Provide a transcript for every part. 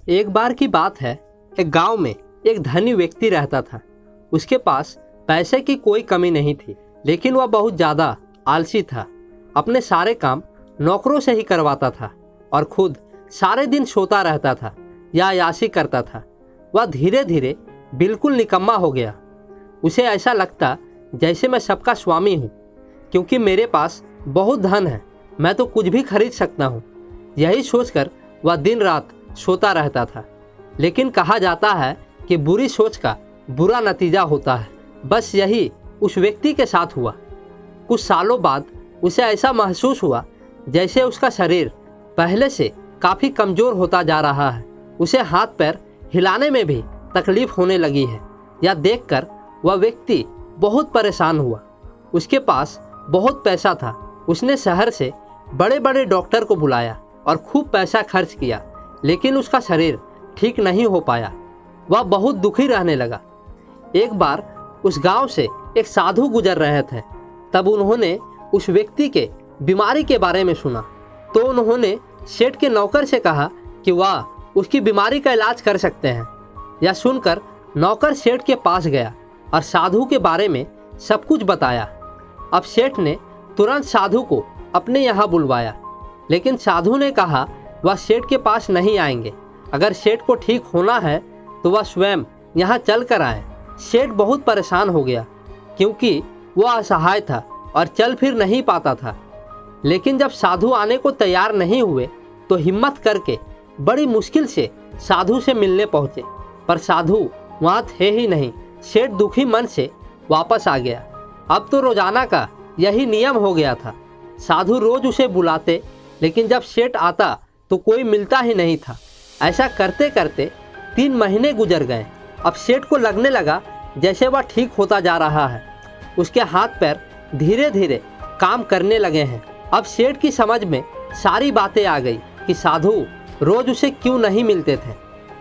एक बार की बात है, एक गांव में एक धनी व्यक्ति रहता था। उसके पास पैसे की कोई कमी नहीं थी, लेकिन वह बहुत ज़्यादा आलसी था। अपने सारे काम नौकरों से ही करवाता था और खुद सारे दिन सोता रहता था या अय्याशी करता था। वह धीरे धीरे बिल्कुल निकम्मा हो गया। उसे ऐसा लगता जैसे मैं सबका स्वामी हूँ, क्योंकि मेरे पास बहुत धन है, मैं तो कुछ भी खरीद सकता हूँ। यही सोचकर वह दिन रात सोता रहता था। लेकिन कहा जाता है कि बुरी सोच का बुरा नतीजा होता है। बस यही उस व्यक्ति के साथ हुआ। कुछ सालों बाद उसे ऐसा महसूस हुआ जैसे उसका शरीर पहले से काफ़ी कमज़ोर होता जा रहा है। उसे हाथ पैर हिलाने में भी तकलीफ होने लगी है। यह देखकर वह व्यक्ति बहुत परेशान हुआ। उसके पास बहुत पैसा था। उसने शहर से बड़े बड़े डॉक्टर को बुलाया और खूब पैसा खर्च किया, लेकिन उसका शरीर ठीक नहीं हो पाया। वह बहुत दुखी रहने लगा। एक बार उस गांव से एक साधु गुजर रहे थे। तब उन्होंने उस व्यक्ति के बीमारी के बारे में सुना, तो उन्होंने सेठ के नौकर से कहा कि वह उसकी बीमारी का इलाज कर सकते हैं। यह सुनकर नौकर सेठ के पास गया और साधु के बारे में सब कुछ बताया। अब सेठ ने तुरंत साधु को अपने यहाँ बुलवाया, लेकिन साधु ने कहा वह सेठ के पास नहीं आएंगे। अगर सेठ को ठीक होना है तो वह स्वयं यहाँ चल कर आए। सेठ बहुत परेशान हो गया, क्योंकि वह असहाय था और चल फिर नहीं पाता था। लेकिन जब साधु आने को तैयार नहीं हुए तो हिम्मत करके बड़ी मुश्किल से साधु से मिलने पहुँचे, पर साधु वहाँ थे ही नहीं। सेठ दुखी मन से वापस आ गया। अब तो रोजाना का यही नियम हो गया था। साधु रोज उसे बुलाते, लेकिन जब सेठ आता तो कोई मिलता ही नहीं था। ऐसा करते करते 3 महीने गुजर गए। अब सेठ को लगने लगा जैसे वह ठीक होता जा रहा है। उसके हाथ पैर धीरे धीरे काम करने लगे हैं। अब सेठ की समझ में सारी बातें आ गई कि साधु रोज उसे क्यों नहीं मिलते थे।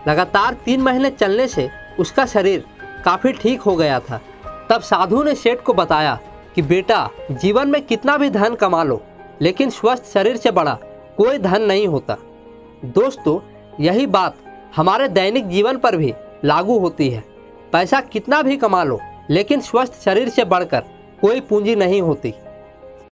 लगातार 3 महीने चलने से उसका शरीर काफ़ी ठीक हो गया था। तब साधु ने सेठ को बताया कि बेटा, जीवन में कितना भी धन कमा लो, लेकिन स्वस्थ शरीर से बड़ा कोई धन नहीं होता। दोस्तों, यही बात हमारे दैनिक जीवन पर भी लागू होती है। पैसा कितना भी कमा लो, लेकिन स्वस्थ शरीर से बढ़कर कोई पूंजी नहीं होती।